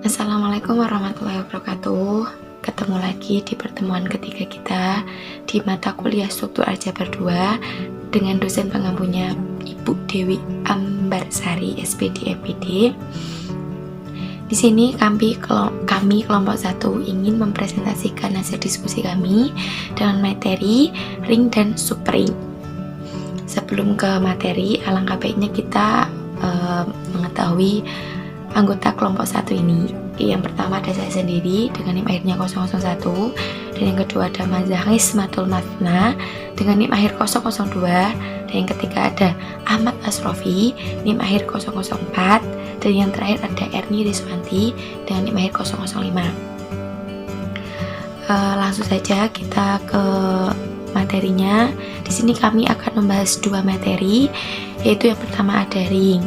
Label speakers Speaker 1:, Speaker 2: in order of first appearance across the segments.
Speaker 1: Assalamualaikum warahmatullahi wabarakatuh. Ketemu lagi di pertemuan ketiga kita di mata kuliah struktur aljabar 2 dengan dosen pengampunya Ibu Dewi Ambarsari, SPD MPD. Di sini kami kelompok 1 ingin mempresentasikan hasil diskusi kami dengan materi ring dan subring. Sebelum ke materi, alangkah baiknya kita mengetahui anggota kelompok 1 ini. Yang pertama ada saya sendiri dengan NIM akhirnya 001, dan yang kedua ada Mazahis Matul Matna dengan NIM akhir 002, dan yang ketiga ada Ahmad Asrofi NIM akhir 004, dan yang terakhir ada Erni Riswanti dengan NIM akhir 005. Langsung saja kita ke materinya. Di sini kami akan membahas dua materi, yaitu yang pertama ada ring.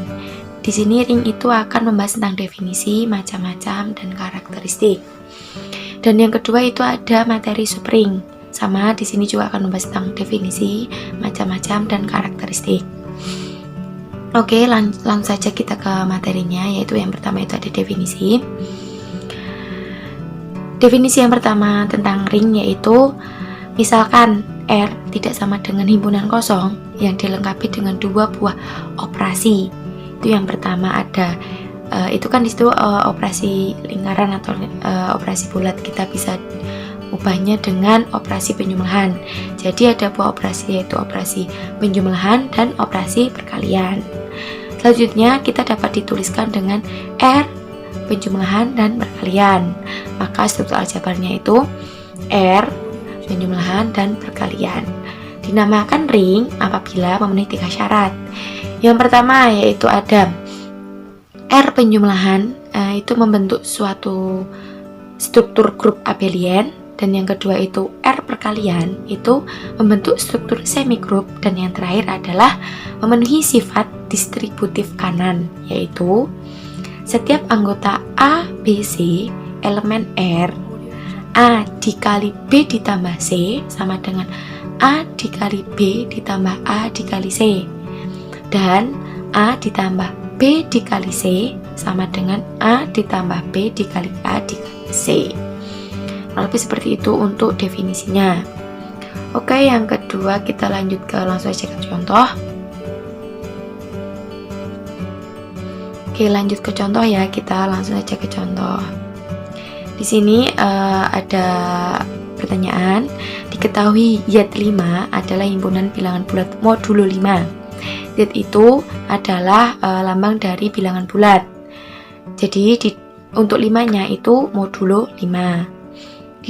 Speaker 1: Di sini ring itu akan membahas tentang definisi, macam-macam, dan karakteristik. Dan yang kedua itu ada materi subring. Sama, di sini juga akan membahas tentang definisi, macam-macam, dan karakteristik. Oke, langsung saja kita ke materinya, yaitu yang pertama itu ada definisi. Definisi yang pertama tentang ring yaitu, misalkan R tidak sama dengan himpunan kosong yang dilengkapi dengan dua buah operasi. Itu yang pertama ada itu kan disitu operasi lingkaran atau operasi bulat, kita bisa ubahnya dengan operasi penjumlahan. Jadi ada dua operasi, yaitu operasi penjumlahan dan operasi perkalian. Selanjutnya kita dapat dituliskan dengan R penjumlahan dan perkalian. Maka struktur aljabarnya itu R penjumlahan dan perkalian. Dinamakan ring apabila memenuhi 3 syarat. Yang pertama yaitu ada R penjumlahan, itu membentuk suatu struktur grup abelian, dan yang kedua itu R perkalian, itu membentuk struktur semigrup, dan yang terakhir adalah memenuhi sifat distributif kanan, yaitu setiap anggota A, B, C elemen R, A dikali B ditambah C sama dengan A dikali B ditambah A dikali C, dan A ditambah B dikali C sama dengan A ditambah B dikali A dikali C. Lebih seperti itu untuk definisinya. Oke, yang kedua kita lanjut ke langsung aja ke contoh. Oke, lanjut ke contoh ya, kita langsung aja ke contoh. Di sini ada pertanyaan, diketahui Z5 adalah himpunan bilangan bulat modulo 5. Z itu adalah lambang dari bilangan bulat. Jadi untuk 5-nya itu modulo 5.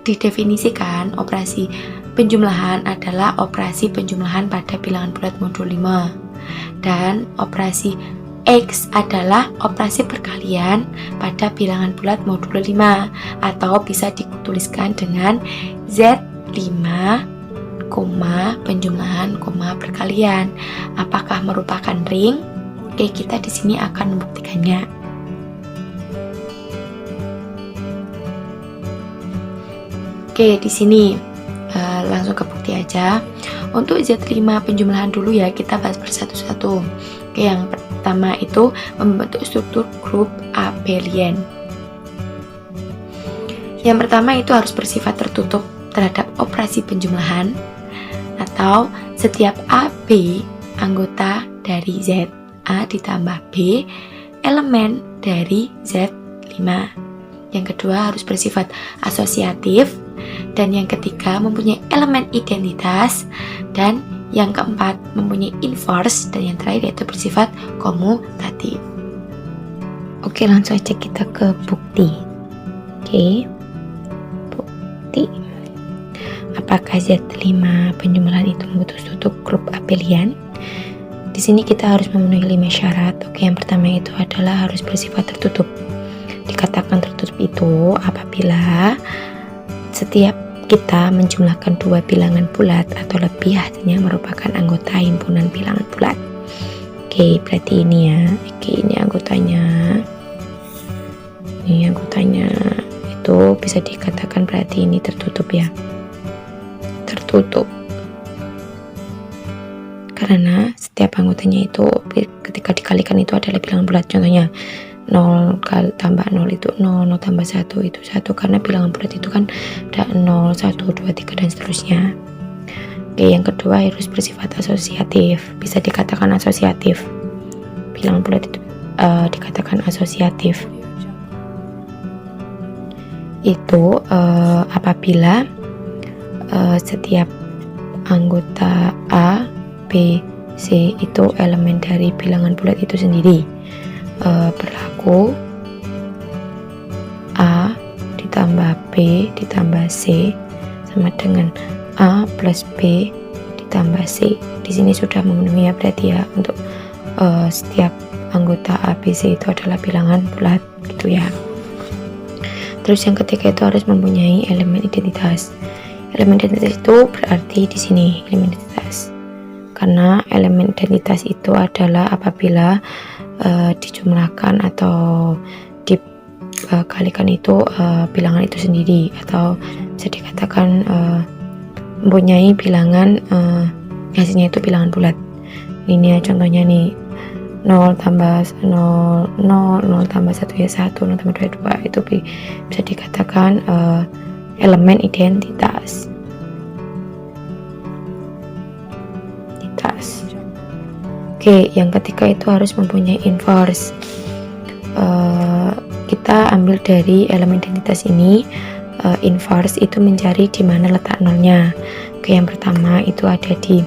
Speaker 1: Didefinisikan operasi penjumlahan adalah operasi penjumlahan pada bilangan bulat modulo 5. Dan operasi X adalah operasi perkalian pada bilangan bulat modulo 5, atau bisa dituliskan dengan Z5, penjumlahan, perkalian. Apakah merupakan ring? Oke, kita di sini akan membuktikannya. Oke, di sini langsung ke bukti aja. Untuk Z5 penjumlahan dulu ya, kita bahas bersatu-satu. Oke, yang pertama itu membentuk struktur grup abelian. Yang pertama itu harus bersifat tertutup terhadap operasi penjumlahan, atau setiap AB anggota dari Z, A ditambah B elemen dari Z5. Yang kedua harus bersifat asosiatif, dan yang ketiga mempunyai elemen identitas, dan yang keempat mempunyai inverse, dan yang terakhir yaitu bersifat komutatif. Oke, langsung aja kita ke bukti. Oke, bukti. Apakah Z5 penjumlahan itu membentuk struktur grup abelian? Di sini kita harus memenuhi 5 syarat. Oke, yang pertama itu adalah harus bersifat tertutup. Dikatakan tertutup itu apabila setiap kita menjumlahkan 2 bilangan bulat atau lebih, hasilnya merupakan anggota himpunan bilangan bulat. Oke, berarti ini ya. Oke, ini anggotanya. Ini anggotanya. Itu bisa dikatakan berarti ini tertutup ya. Tertutup. Karena setiap anggotanya itu ketika dikalikan itu adalah bilangan bulat. Contohnya 0 kali tambah 0 itu 0, 0 tambah 1 itu 1, karena bilangan bulat itu kan ada 0, 1, 2, 3 dan seterusnya. Oke, yang kedua harus bersifat asosiatif, bisa dikatakan asosiatif. Bilangan bulat itu dikatakan asosiatif. Itu apabila setiap anggota A, B, C itu elemen dari bilangan bulat itu sendiri. Berlaku A ditambah B ditambah C sama dengan A plus B ditambah C. Di sini sudah memenuhi ya berarti ya, untuk setiap anggota A, B, C itu adalah bilangan bulat gitu ya. Terus yang ketiga itu harus mempunyai elemen identitas. Elemen identitas itu berarti di sini elemen identitas, karena elemen identitas itu adalah apabila dijumlahkan atau dikalikan itu bilangan itu sendiri, atau bisa dikatakan mempunyai bilangan hasilnya itu bilangan bulat. Ini ya contohnya nih, 0 tambah 0, 0, 0 tambah 1 ya 1, 0 tambah 2 2, itu bisa dikatakan elemen identitas. Oke, yang ketiga itu harus mempunyai inverse. Kita ambil dari elemen identitas ini, inverse itu mencari di mana letak nolnya. Oke, yang pertama itu ada di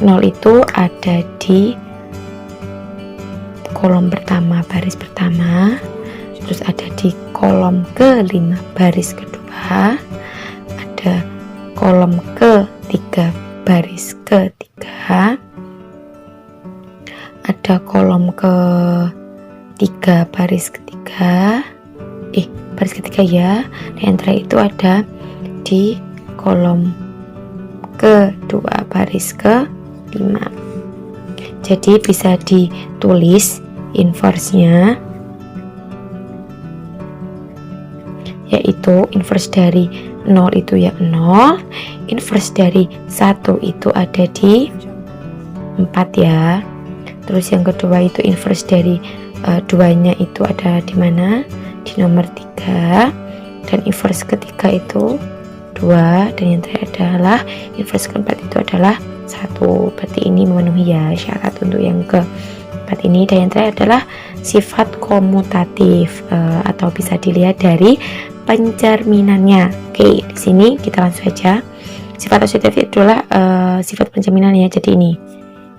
Speaker 1: 0 itu ada di kolom pertama baris pertama, terus ada di kolom ke-5 baris kedua, ada kolom ke-3 baris ketiga, ada kolom ke-3 baris ketiga, baris ketiga ya, dan terakhir itu ada di kolom ke-2 baris ke-5. Jadi bisa ditulis inverse-nya, yaitu inverse dari 0 itu ya 0, inverse dari 1 itu ada di 4 ya. Terus yang kedua itu inverse dari 2-nya itu ada di mana? Di nomor 3. Dan inverse ketiga itu 2, dan yang terakhir adalah inverse keempat itu adalah 1. Berarti ini memenuhi ya syarat untuk yang keempat ini. Dan yang terakhir adalah sifat komutatif, atau bisa dilihat dari pencerminannya. Oke, di sini kita langsung saja. Sifat asosiatif itu adalah sifat pencerminannya. Jadi ini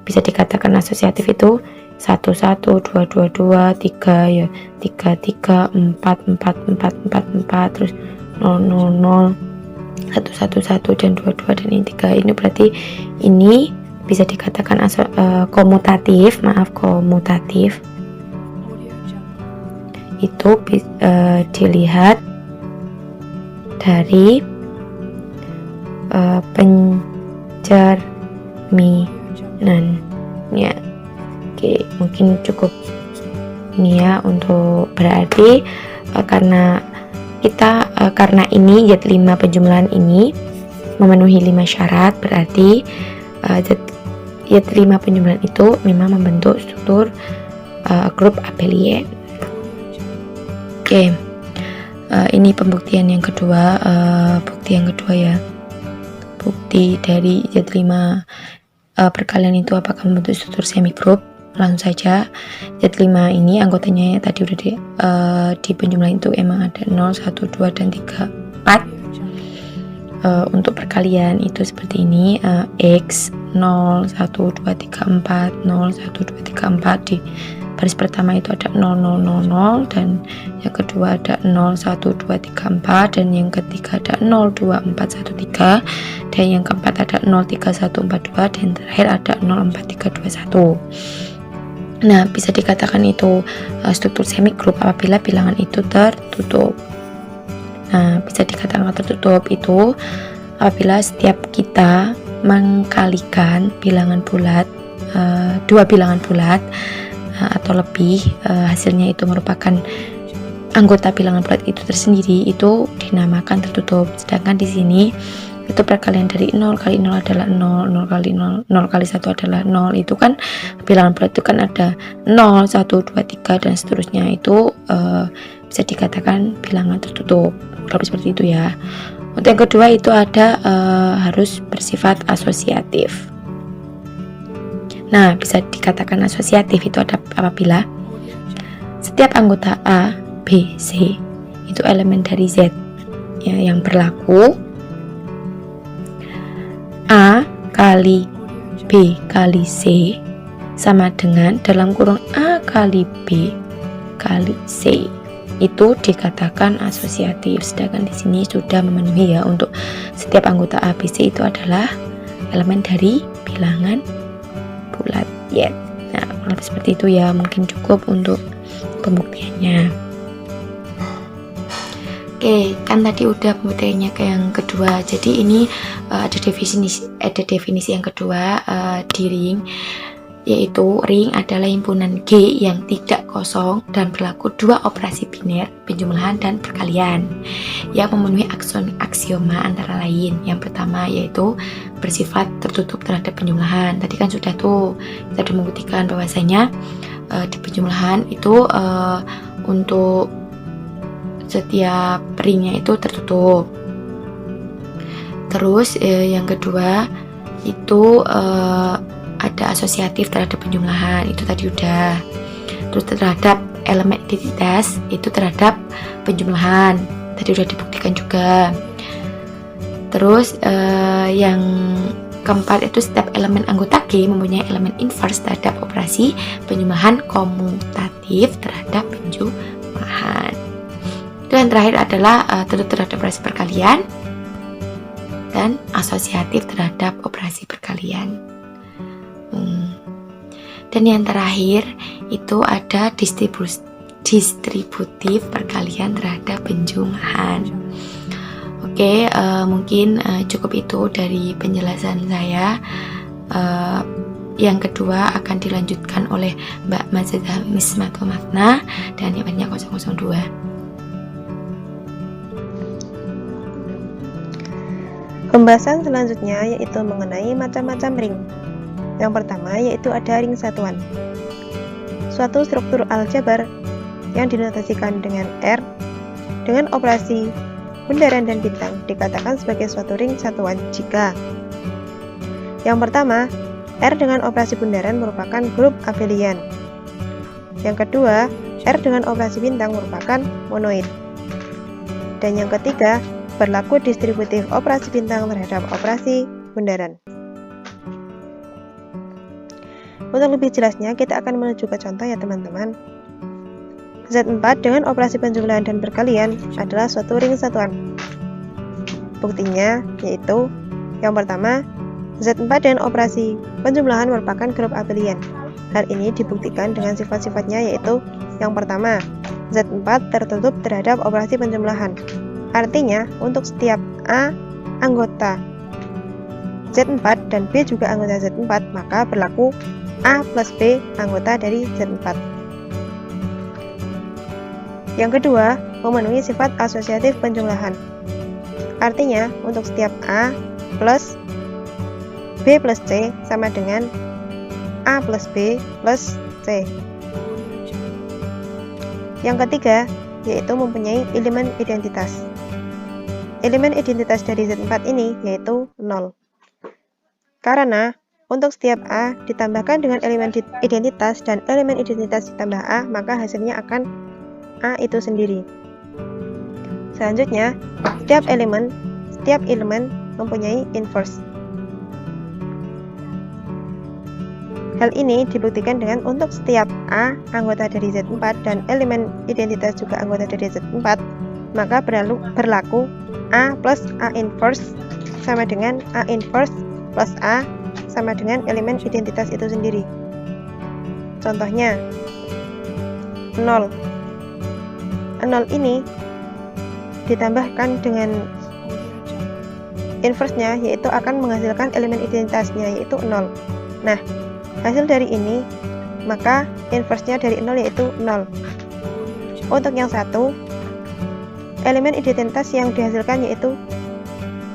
Speaker 1: bisa dikatakan asosiatif itu 1 1, 2 2 2, 3 ya 3 3, 4 4 4 4 4, terus 0 0 0, 1 1 1 dan 2 2 dan ini 3. Ini berarti ini bisa dikatakan komutatif. Itu dilihat dari pencerminannya. Oke, mungkin cukup ini ya untuk berarti karena ini Z5 penjumlahan ini memenuhi 5 syarat, berarti Z5 penjumlahan itu memang membentuk struktur grup abelian. Oke, ini pembuktian yang kedua, bukti yang kedua ya, bukti dari Z5 perkalian itu apakah membentuk struktur semigroup. Langsung saja, Z5 ini anggotanya tadi udah di penjumlahan itu emang ada 0, 1, 2 dan 3, 4. Untuk perkalian itu seperti ini, X 0, 1, 2, 3, 4, 0, 1, 2, 3, 4. Di baris pertama itu ada 0, 0, 0, 0, dan yang kedua ada 0, 1, 2, 3, 4, dan yang ketiga ada 0, 2, 4, 1, 3, dan yang keempat ada 0, 3, 1, 4, 2, dan terakhir ada 0, 4, 3, 2, 1. Nah, bisa dikatakan itu struktur semigroup apabila bilangan itu tertutup. Nah, bisa dikatakan tertutup itu apabila setiap kita mengkalikan bilangan bulat, dua bilangan bulat atau lebih, hasilnya itu merupakan anggota bilangan bulat itu tersendiri, itu dinamakan tertutup. Sedangkan di sini itu perkalian dari 0 kali 0 adalah 0, 0 kali 0, 0 kali 1 adalah 0. Itu kan bilangan bulat itu kan ada 0, 1, 2, 3 dan seterusnya. Itu bisa dikatakan bilangan tertutup. Kalau seperti itu ya. Untuk yang kedua itu ada harus bersifat asosiatif. Nah, bisa dikatakan asosiatif itu ada apabila setiap anggota A, B, C itu elemen dari Z ya, yang berlaku A kali B kali C sama dengan dalam kurung A kali B kali C. Itu dikatakan asosiatif. Sedangkan di sini sudah memenuhi ya, untuk setiap anggota A, B, C itu adalah elemen dari bilangan bulat ya. Nah, lebih seperti itu ya, mungkin cukup untuk pembuktiannya. Oke, kan tadi udah pembuktiannya ke yang kedua. Jadi ini ada definisi yang kedua di ring, yaitu ring adalah himpunan G yang tidak kosong dan berlaku dua operasi biner, penjumlahan dan perkalian, yang memenuhi aksioma antara lain. Yang pertama yaitu bersifat tertutup terhadap penjumlahan. Tadi kan sudah tuh kita sudah membuktikan bahwasanya di penjumlahan itu untuk setiap ringnya itu tertutup. Terus yang kedua itu ada asosiatif terhadap penjumlahan, itu tadi udah. Terus terhadap elemen identitas itu terhadap penjumlahan, tadi udah dibuktikan juga. Terus yang keempat itu setiap elemen anggota G mempunyai elemen inverse terhadap operasi penjumlahan komutatif terhadap penjumlahan. Dan terakhir adalah tertutup terhadap operasi perkalian dan asosiatif terhadap operasi perkalian. Dan yang terakhir itu ada distributif perkalian terhadap penjumlahan. Oke, mungkin cukup itu dari penjelasan saya. Yang kedua akan dilanjutkan oleh Mbak Mazadah Mismato Magna dan yang 002.
Speaker 2: Pembahasan selanjutnya yaitu mengenai macam-macam ring. Yang pertama yaitu ada ring satuan. Suatu struktur aljabar yang dinotasikan dengan R dengan operasi bundaran dan bintang dikatakan sebagai suatu ring satuan jika yang pertama, R dengan operasi bundaran merupakan grup abelian. Yang kedua, R dengan operasi bintang merupakan monoid. Dan yang ketiga, berlaku distributif operasi bintang terhadap operasi bundaran. Untuk lebih jelasnya, kita akan menuju ke contoh ya teman-teman. Z4 dengan operasi penjumlahan dan perkalian adalah suatu ring satuan. Buktinya yaitu yang pertama, Z4 dengan operasi penjumlahan merupakan grup abelian. Hal ini dibuktikan dengan sifat-sifatnya yaitu yang pertama, Z4 tertutup terhadap operasi penjumlahan. Artinya, untuk setiap A anggota Z4 dan B juga anggota Z4, maka berlaku A plus B anggota dari Z4. Yang kedua, memenuhi sifat asosiatif penjumlahan. Artinya, untuk setiap A plus B plus C sama dengan A plus B plus C. Yang ketiga, yaitu mempunyai elemen identitas. Elemen identitas dari Z4 ini yaitu 0. Karena untuk setiap A ditambahkan dengan elemen identitas dan elemen identitas ditambah A, maka hasilnya akan A itu sendiri. Selanjutnya, setiap elemen mempunyai inverse. Hal ini dibuktikan dengan untuk setiap A anggota dari Z4 dan elemen identitas juga anggota dari Z4, maka berlaku A plus A inverse sama dengan A inverse plus A sama dengan elemen identitas itu sendiri. Contohnya 0. 0 ini ditambahkan dengan inverse-nya yaitu akan menghasilkan elemen identitasnya yaitu 0. Nah, hasil dari ini maka inverse-nya dari 0 yaitu 0. Untuk yang satu, elemen identitas yang dihasilkan yaitu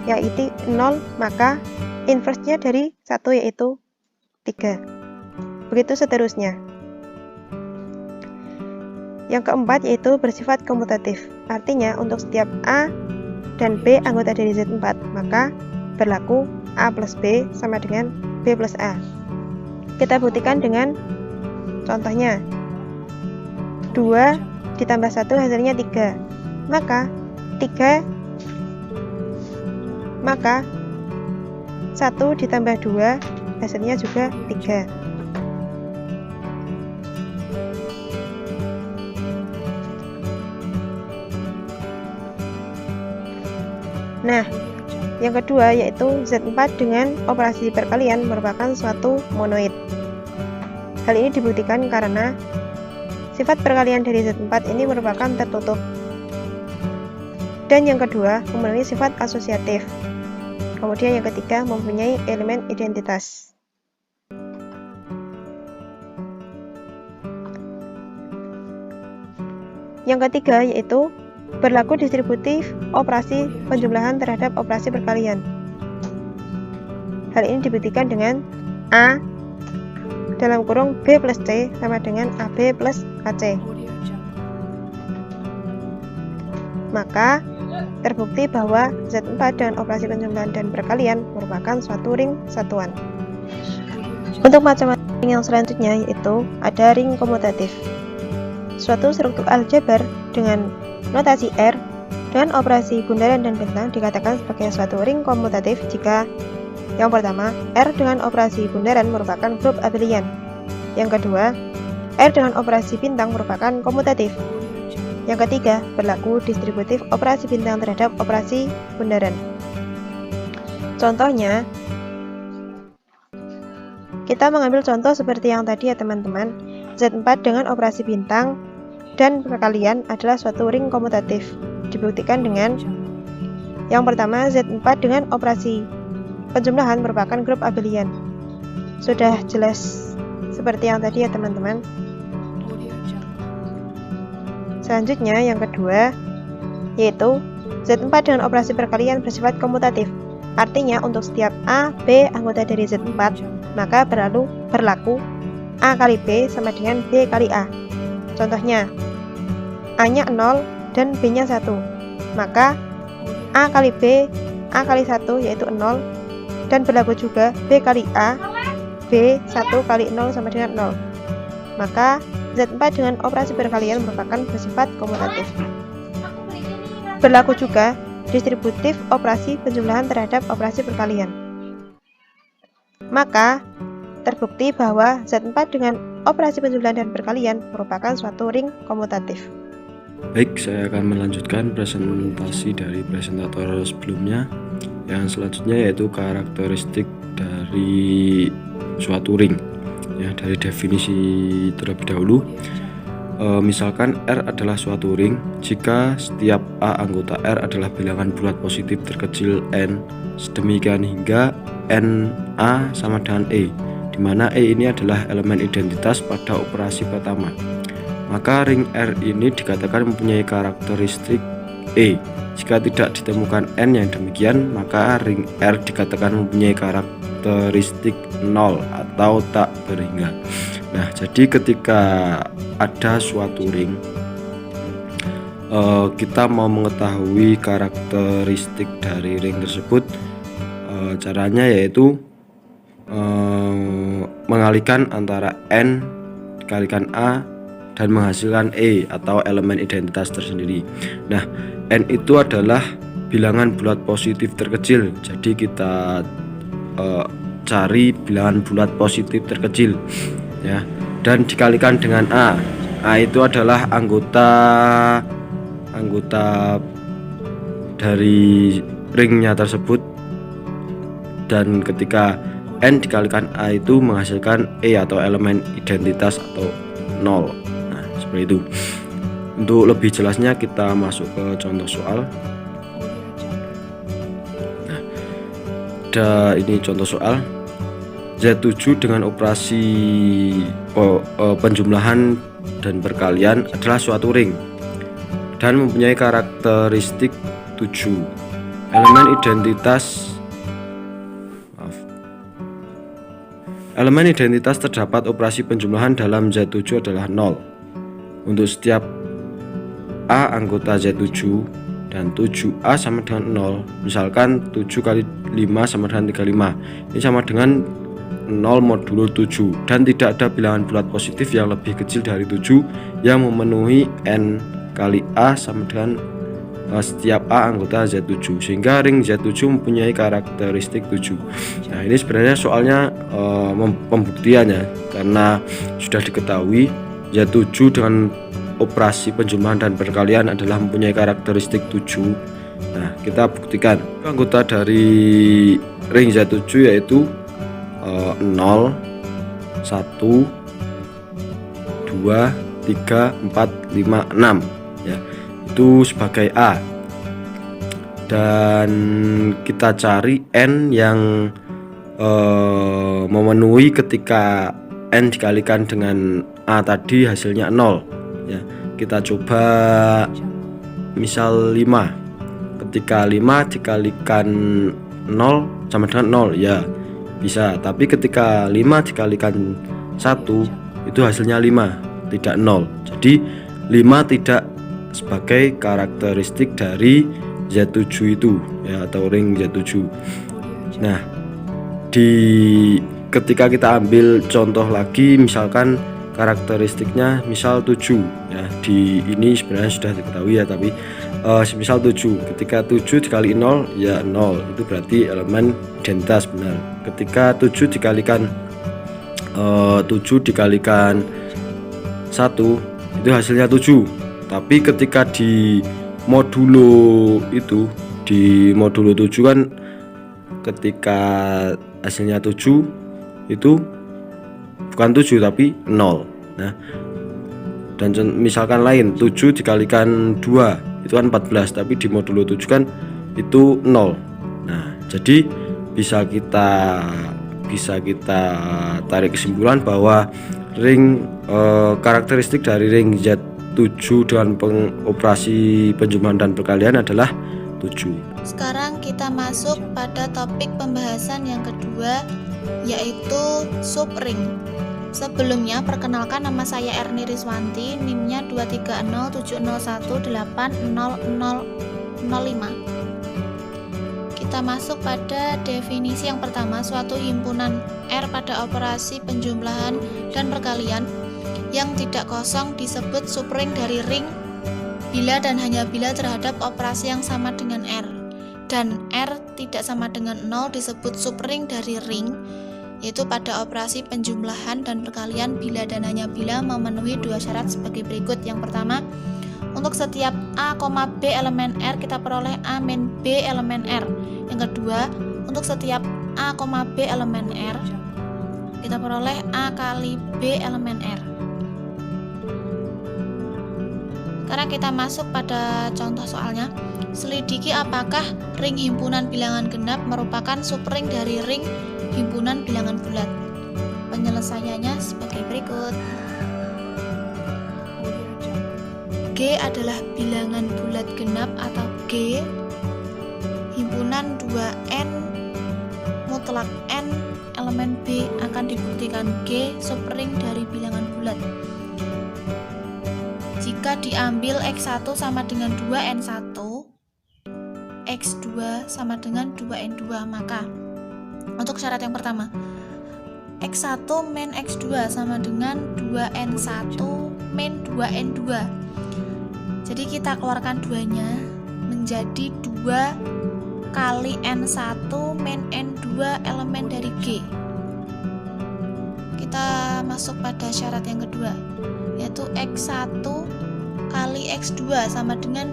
Speaker 2: yaitu 0, maka inverse-nya dari 1 yaitu 3. Begitu seterusnya. Yang keempat yaitu bersifat komutatif. Artinya untuk setiap A dan B anggota dari Z4, maka berlaku A plus B sama dengan B plus A. Kita buktikan dengan contohnya. 2 ditambah 1 hasilnya 3. Maka 1 ditambah 2 hasilnya juga 3. Nah, yang kedua yaitu Z4 dengan operasi perkalian merupakan suatu monoid. Hal ini dibuktikan karena sifat perkalian dari Z4 ini merupakan tertutup. Dan yang kedua memiliki sifat asosiatif. Kemudian yang ketiga mempunyai elemen identitas. Yang ketiga yaitu berlaku distributif operasi penjumlahan terhadap operasi perkalian. Hal ini dibuktikan dengan A dalam kurung B plus C sama dengan AB plus AC. Maka terbukti bahwa Z4 dengan operasi penjumlahan dan perkalian merupakan suatu ring satuan. Untuk macam ring yang selanjutnya yaitu ada ring komutatif. Suatu struktur aljabar dengan notasi R dengan operasi bundaran dan bentang dikatakan sebagai suatu ring komutatif jika yang pertama, R dengan operasi bundaran merupakan grup abelian. Yang kedua, R dengan operasi bintang merupakan komutatif. Yang ketiga, berlaku distributif operasi bintang terhadap operasi bundaran. Contohnya, kita mengambil contoh seperti yang tadi ya teman-teman. Z4 dengan operasi bintang dan perkalian adalah suatu ring komutatif. Dibuktikan dengan yang pertama, Z4 dengan operasi penjumlahan merupakan grup abelian. Sudah jelas seperti yang tadi ya teman-teman. Selanjutnya yang kedua yaitu Z4 dengan operasi perkalian bersifat komutatif. Artinya untuk setiap A, B anggota dari Z4 maka berlaku A kali B sama dengan B kali A. Contohnya A-nya 0 dan B-nya 1. Maka A kali B, A kali 1 yaitu 0 dan berlaku juga B kali A, B 1 kali 0 sama dengan 0. Maka Z4 dengan operasi perkalian merupakan bersifat komutatif. Berlaku juga distributif operasi penjumlahan terhadap operasi perkalian. Maka terbukti bahwa Z4 dengan operasi penjumlahan dan perkalian merupakan suatu ring komutatif.
Speaker 3: Baik, saya akan melanjutkan presentasi dari presentator sebelumnya. Yang selanjutnya yaitu karakteristik dari suatu ring. Ya, dari definisi terlebih dahulu. Misalkan R adalah suatu ring jika setiap A anggota R adalah bilangan bulat positif terkecil n, sedemikian hingga NA sama dengan E, di mana E ini adalah elemen identitas pada operasi pertama. Maka ring R ini dikatakan mempunyai karakteristik E. Jika tidak ditemukan N yang demikian, maka ring R dikatakan mempunyai karakteristik 0 atau tak berhingga. Nah, jadi ketika ada suatu ring, kita mau mengetahui karakteristik dari ring tersebut, caranya yaitu mengalihkan antara N dikalikan A dan menghasilkan E atau elemen identitas tersendiri. Nah, N itu adalah bilangan bulat positif terkecil. Jadi kita cari bilangan bulat positif terkecil, ya. Dan dikalikan dengan A. A itu adalah anggota dari ringnya tersebut. Dan ketika N dikalikan A itu menghasilkan E atau elemen identitas atau 0. Seperti itu. Untuk lebih jelasnya kita masuk ke contoh soal. Nah, ini contoh soal. Z7 dengan operasi penjumlahan dan perkalian adalah suatu ring dan mempunyai karakteristik 7. Elemen identitas terdapat operasi penjumlahan dalam Z7 adalah 0. Untuk setiap A anggota Z7 dan 7A sama dengan 0, misalkan 7 kali 5 sama dengan 35, ini sama dengan 0 modulo 7, dan tidak ada bilangan bulat positif yang lebih kecil dari 7 yang memenuhi N kali A sama dengan setiap A anggota Z7, sehingga ring Z7 mempunyai karakteristik 7. Nah, ini sebenarnya soalnya pembuktiannya, karena sudah diketahui Z7 dengan operasi penjumlahan dan perkalian adalah mempunyai karakteristik 7. Nah, kita buktikan. Anggota dari ring Z7 yaitu 0, 1, 2, 3, 4, 5, 6 ya. Itu sebagai A, dan kita cari N yang memenuhi ketika N dikalikan dengan A tadi hasilnya 0 ya. Kita coba misal 5, ketika 5 dikalikan 0 sama dengan 0 ya bisa, tapi ketika 5 dikalikan 1 itu hasilnya 5 tidak 0, jadi 5 tidak sebagai karakteristik dari Z7 itu ya, atau ring Z7. Nah, ketika kita ambil contoh lagi, misalkan karakteristiknya misal 7 ya, ini sebenarnya sudah diketahui ya, tapi misal 7, ketika 7 dikali 0 ya 0, itu berarti elemen identitas benar. Ketika 7 dikalikan 1 itu hasilnya 7, tapi ketika di modulo 7 kan, ketika hasilnya 7 itu bukan 7 tapi 0. Nah, dan misalkan lain 7 dikalikan 2 itu kan 14, tapi di modulo 7 kan itu 0. Nah, jadi bisa kita tarik kesimpulan bahwa karakteristik dari ring Z7 dengan operasi penjumlahan dan perkalian adalah 7.
Speaker 4: Sekarang kita masuk pada topik pembahasan yang kedua, yaitu subring. Sebelumnya, perkenalkan, nama saya Erni Riswanti, NIM-nya 23070180005. Kita masuk pada definisi yang pertama. Suatu himpunan R pada operasi penjumlahan dan perkalian yang tidak kosong disebut subring dari ring bila dan hanya bila terhadap operasi yang sama dengan R, dan R tidak sama dengan 0 disebut subring dari ring, yaitu pada operasi penjumlahan dan perkalian bila dan hanya bila memenuhi dua syarat sebagai berikut. Yang pertama, untuk setiap A, B elemen R kita peroleh A min B elemen R. Yang kedua, untuk setiap A, B elemen R kita peroleh A kali B elemen R. Sekarang kita masuk pada contoh soalnya. Selidiki apakah ring himpunan bilangan genap merupakan subring dari ring himpunan bilangan bulat. Penyelesaiannya sebagai berikut. G adalah bilangan bulat genap atau G himpunan 2N mutlak N elemen B akan dibuktikan G subring dari bilangan bulat jika diambil X1 sama dengan 2N1, X2 sama dengan 2N2. Maka untuk syarat yang pertama, X1 min X2 sama dengan 2N1 min 2N2. Jadi kita keluarkan duanya menjadi 2 kali N1 min N2 elemen dari G. Kita masuk pada syarat yang kedua, yaitu X1 kali X2 sama dengan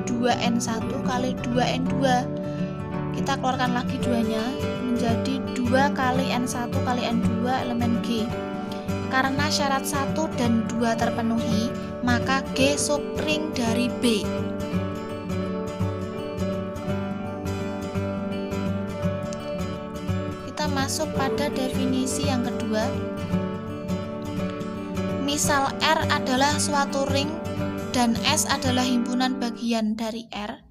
Speaker 4: 2N1 kali 2N2. Kita keluarkan lagi duanya menjadi 2 kali N1 kali N2 elemen G. Karena syarat 1 dan 2 terpenuhi, maka G subring dari B. Kita masuk pada definisi yang kedua. Misal R adalah suatu ring dan S adalah himpunan bagian dari R,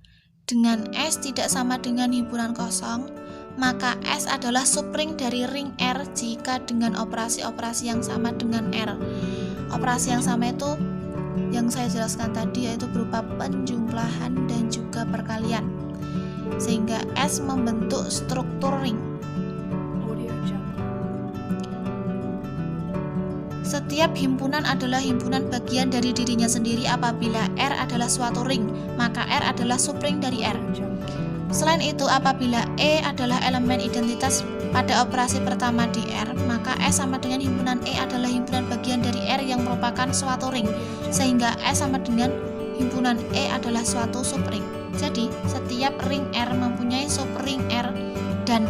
Speaker 4: dengan S tidak sama dengan himpunan kosong, maka S adalah subring dari ring R jika dengan operasi-operasi yang sama dengan R. Operasi yang sama itu yang saya jelaskan tadi, yaitu berupa penjumlahan dan juga perkalian, sehingga S membentuk struktur ring. Setiap himpunan adalah himpunan bagian dari dirinya sendiri apabila R adalah suatu ring, maka R adalah subring dari R. Selain itu, apabila E adalah elemen identitas pada operasi pertama di R, maka S sama dengan himpunan E adalah himpunan bagian dari R yang merupakan suatu ring, sehingga S sama dengan himpunan E adalah suatu subring. Jadi, setiap ring R mempunyai subring R dan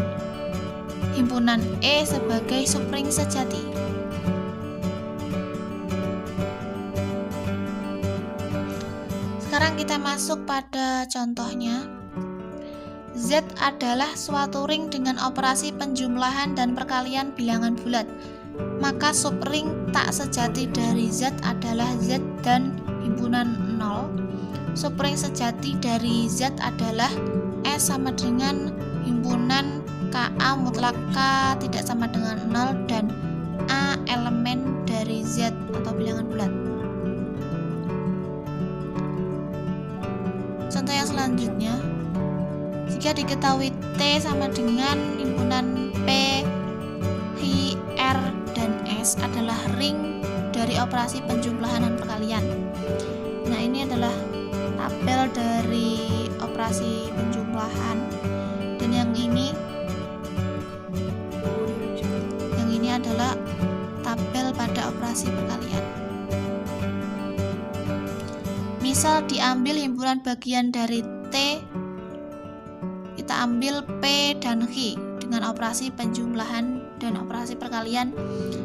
Speaker 4: himpunan E sebagai subring sejati. Sekarang kita masuk pada contohnya. Z adalah suatu ring dengan operasi penjumlahan dan perkalian bilangan bulat. Maka subring tak sejati dari Z adalah Z dan himpunan 0. Subring sejati dari Z adalah S sama dengan himpunan KA mutlak K tidak sama dengan 0 dan A elemen dari Z atau bilangan bulat. Contoh yang selanjutnya, jika diketahui T sama dengan himpunan P, H, R, dan S adalah ring dari operasi penjumlahan dan perkalian. Nah, ini adalah tabel dari operasi penjumlahan, dan yang ini adalah tabel pada operasi perkalian. Misal diambil himpunan bagian dari T, kita ambil P dan Q dengan operasi penjumlahan dan operasi perkalian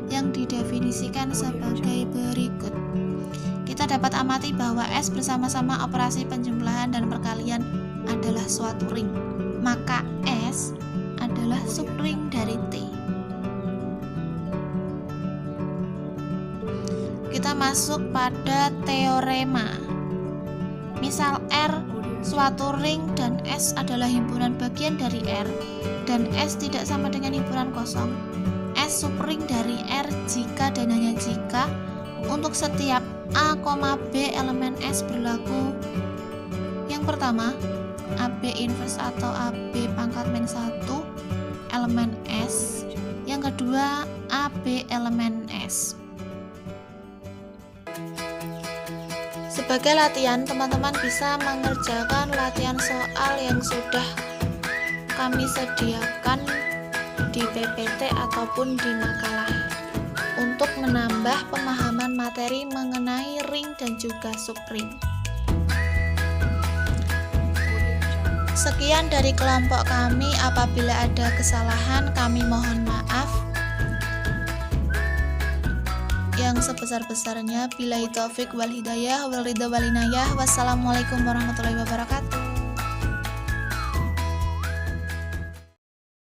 Speaker 4: yang didefinisikan sebagai berikut. Kita dapat amati bahwa S bersama-sama operasi penjumlahan dan perkalian adalah suatu ring, maka S adalah subring dari T. Kita masuk pada teorema. Misal R suatu ring dan S adalah himpunan bagian dari R, dan S tidak sama dengan himpunan kosong. S subring dari R jika dan hanya jika untuk setiap A, B elemen S berlaku. Yang pertama, AB inverse atau AB pangkat min 1 elemen S. Yang kedua, AB elemen S. Sebagai latihan, teman-teman bisa mengerjakan latihan soal yang sudah kami sediakan di PPT ataupun di makalah untuk menambah pemahaman materi mengenai ring dan juga subring. Sekian dari kelompok kami, apabila ada kesalahan kami mohon maaf yang sebesar-besarnya. Billahi taufik wal hidayah wal ridha wal inayah. Wassalamualaikum warahmatullahi wabarakatuh.